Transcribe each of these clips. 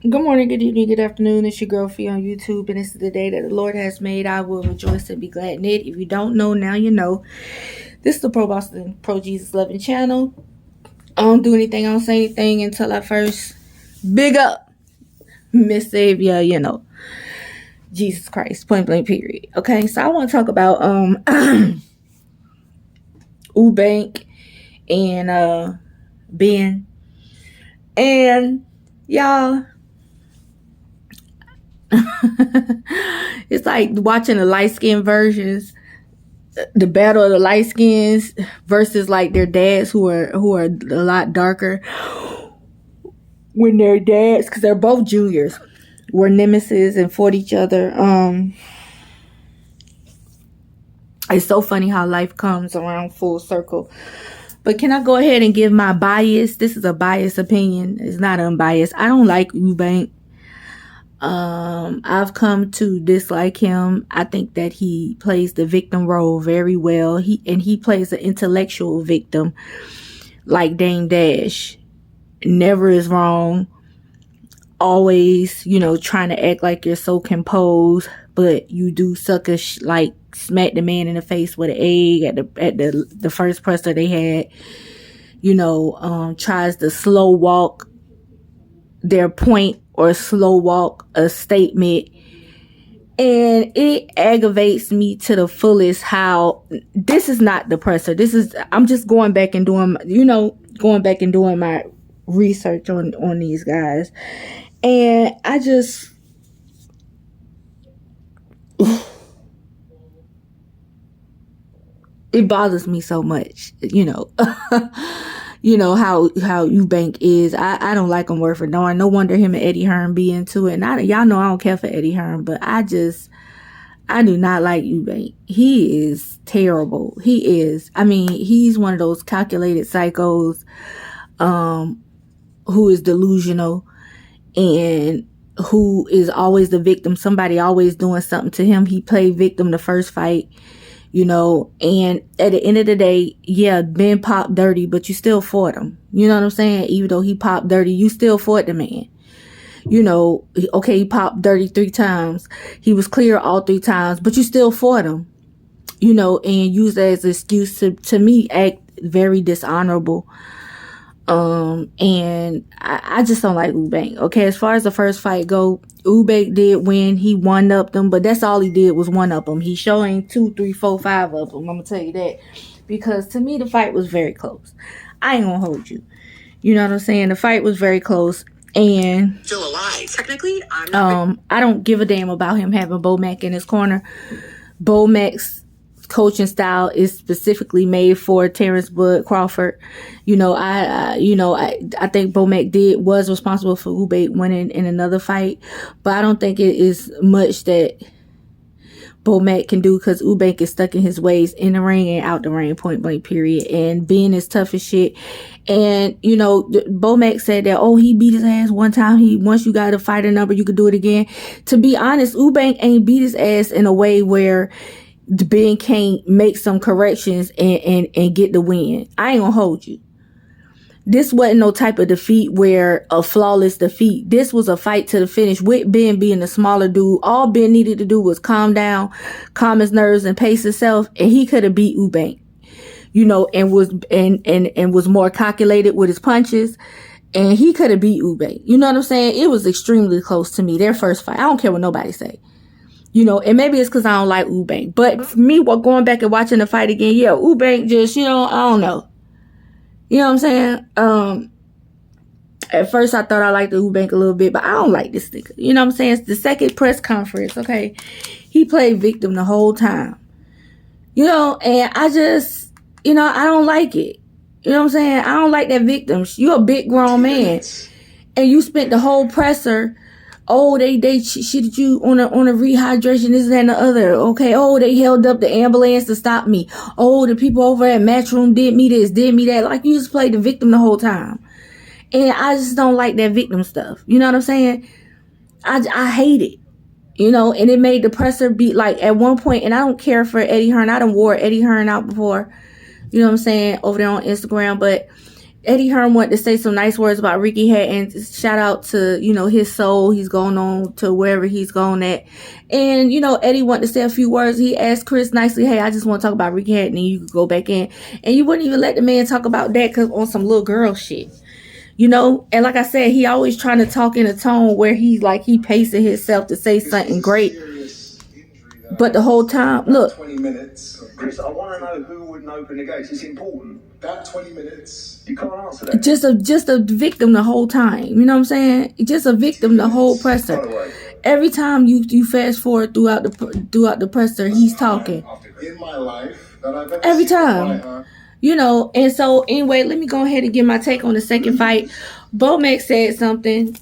Good morning, good evening, good afternoon. It's your girl Fee on YouTube, and this is the day that the Lord has made. I will rejoice and be glad in it. If you don't know, now you know. This is the Pro Boston Pro Jesus Loving channel. I don't do anything, I don't say anything until I first big up Miss Savior, Jesus Christ, point blank period. Okay, so I want to talk about Eubank and Ben. And y'all, it's like watching the light skinned versions, the battle of the light skins versus like their dads who are a lot darker. When their dads, because they're both juniors, were nemesis and fought each other. It's so funny how life comes around full circle. But can I go ahead and give my bias? This is a biased opinion. It's not unbiased. I don't like Eubank. I've come to dislike him. I think that he plays the victim role very well. He plays an intellectual victim like Dame Dash. Never is wrong. Always, trying to act like you're so composed, but you do sucker like smack the man in the face with an egg at the first presser they had. Tries to slow walk their point or slow walk a statement, and it aggravates me to the fullest how this is not the presser. I'm just going back and doing my research on these guys, and I just it bothers me so much, how Eubank is. I don't like him word for darn. No wonder him and Eddie Hearn be into it. And y'all know I don't care for Eddie Hearn, but I do not like Eubank. He is terrible. He is. I mean, he's one of those calculated psychos, who is delusional and who is always the victim. Somebody always doing something to him. He played victim the first fight. And at the end of the day, yeah, Ben popped dirty, but you still fought him. You know what I'm saying? Even though he popped dirty, you still fought the man. Okay, he popped dirty 3 times. He was clear all 3 times, but you still fought him. And used that as an excuse to me, act very dishonorable. And I just don't like Eubank. Okay, as far as the first fight go, Eubank did win. He one up them, but that's all he did was one up them. He showing 2, 3, 4, 5 of them. I'm gonna tell you that, because to me the fight was very close. I ain't gonna hold you. You know what I'm saying? The fight was very close, and still alive. Technically, I don't give a damn about him having Bo Mac in his corner. Bo Mac's coaching style is specifically made for Terrence Bud Crawford. I think Bo Mac was responsible for Eubank winning in another fight, but I don't think it is much that Bo Mac can do, because Eubank is stuck in his ways in the ring and out the ring, point blank period. And Ben is tough as shit. And Bo Mac said that, he beat his ass one time. Once you got a fighter number, you could do it again. To be honest, Eubank ain't beat his ass in a way where Ben can't make some corrections and get the win. I ain't gonna hold you. This wasn't no type of defeat where a flawless defeat. This was a fight to the finish with Ben being the smaller dude. All Ben needed to do was calm down, calm his nerves, and pace himself, and he could have beat Eubank. And was more calculated with his punches, and he could have beat Eubank. You know what I'm saying? It was extremely close to me. Their first fight. I don't care what nobody say. And maybe it's because I don't like Eubank. But me, going back and watching the fight again, yeah, Eubank just, I don't know. You know what I'm saying? At first I thought I liked the Eubank a little bit, but I don't like this nigga. You know what I'm saying? It's the second press conference, okay? He played victim the whole time. And I just, I don't like it. You know what I'm saying? I don't like that victim. You're a big grown man. And you spent the whole presser, they cheated you on a rehydration, this, that, and the other. Okay. They held up the ambulance to stop me. The people over at Matchroom did me this, did me that. Like, you just played the victim the whole time. And I just don't like that victim stuff. You know what I'm saying? I hate it. And it made the presser be like, at one point, and I don't care for Eddie Hearn. I done wore Eddie Hearn out before. You know what I'm saying? Over there on Instagram. But Eddie Hearn wanted to say some nice words about Ricky Hatton. Shout out to, you know, his soul. He's going on to wherever he's going at. And, you know, Eddie wanted to say a few words. He asked Chris nicely, hey, I just want to talk about Ricky Hatton, and you could go back in. And you wouldn't even let the man talk about that because on some little girl shit. You know, and like I said, he always trying to talk in a tone where he pacing himself to say something great. But the whole time, look. 20 minutes. Chris, I want to know who wouldn't open the gates. It's important. That 20 minutes, you can't answer that. Just a victim the whole time. You know what I'm saying? Just a victim the whole presser. Every time you fast forward throughout the presser, he's talking. In my life that I've ever every time. You know, and so anyway, let me go ahead and give my take on the second fight. Bomac said something.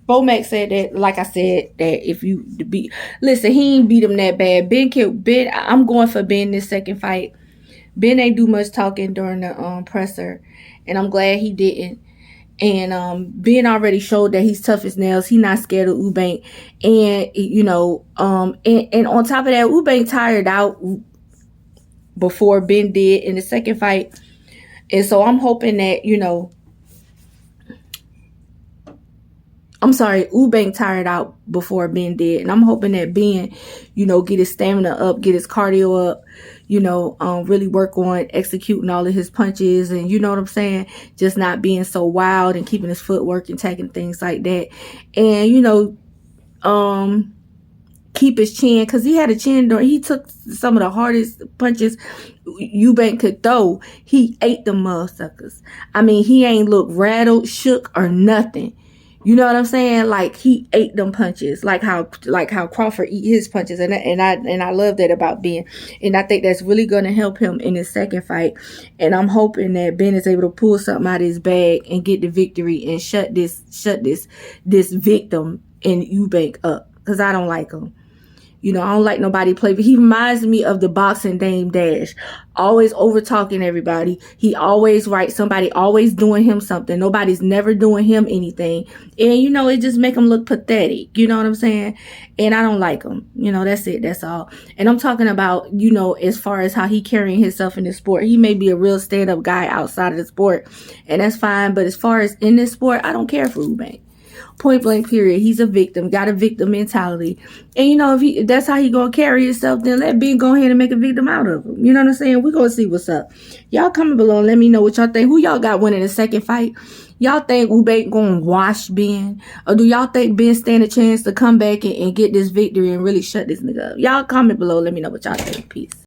Bomac said that, like I said, that if you beat, listen, he ain't beat him that bad. Ben killed Ben. I'm going for Ben this second fight. Ben ain't do much talking during the presser, and I'm glad he didn't. And Ben already showed that he's tough as nails. He not scared of Eubank, and you know, and on top of that, Eubank tired out before Ben did in the second fight, and so I'm hoping that, you know, Eubank tired out before Ben did. And I'm hoping that Ben, you know, get his stamina up, get his cardio up, you know, really work on executing all of his punches. And you know what I'm saying? Just not being so wild and keeping his footwork intact and things like that. And, you know, keep his chin, because he had a chin. He took some of the hardest punches Eubank could throw. He ate them motherfuckers. I mean, he ain't look rattled, shook, or nothing. You know what I'm saying? Like, he ate them punches, like how Crawford eat his punches, and I love that about Ben, and I think that's really gonna help him in his second fight. And I'm hoping that Ben is able to pull something out of his bag and get the victory and shut this victim in Eubank up, because I don't like him. You know, I don't like nobody play, but he reminds me of the boxing Dame Dash. Always over talking everybody. He always right. Somebody always doing him something. Nobody's never doing him anything. And, you know, it just make him look pathetic. You know what I'm saying? And I don't like him. You know, that's it. That's all. And I'm talking about, you know, as far as how he carrying himself in the sport. He may be a real stand-up guy outside of the sport, and that's fine. But as far as in this sport, I don't care for Eubank. Point blank period. He's a victim, got a victim mentality. And you know, if that's how he gonna carry himself, then let Ben go ahead and make a victim out of him. You know what I'm saying? We're gonna see what's up. Y'all comment below and let me know what y'all think. Who y'all got winning the second fight? Y'all think Eubank gonna wash Ben? Or do y'all think Ben stand a chance to come back and get this victory and really shut this nigga up? Y'all comment below, let me know what y'all think. Peace.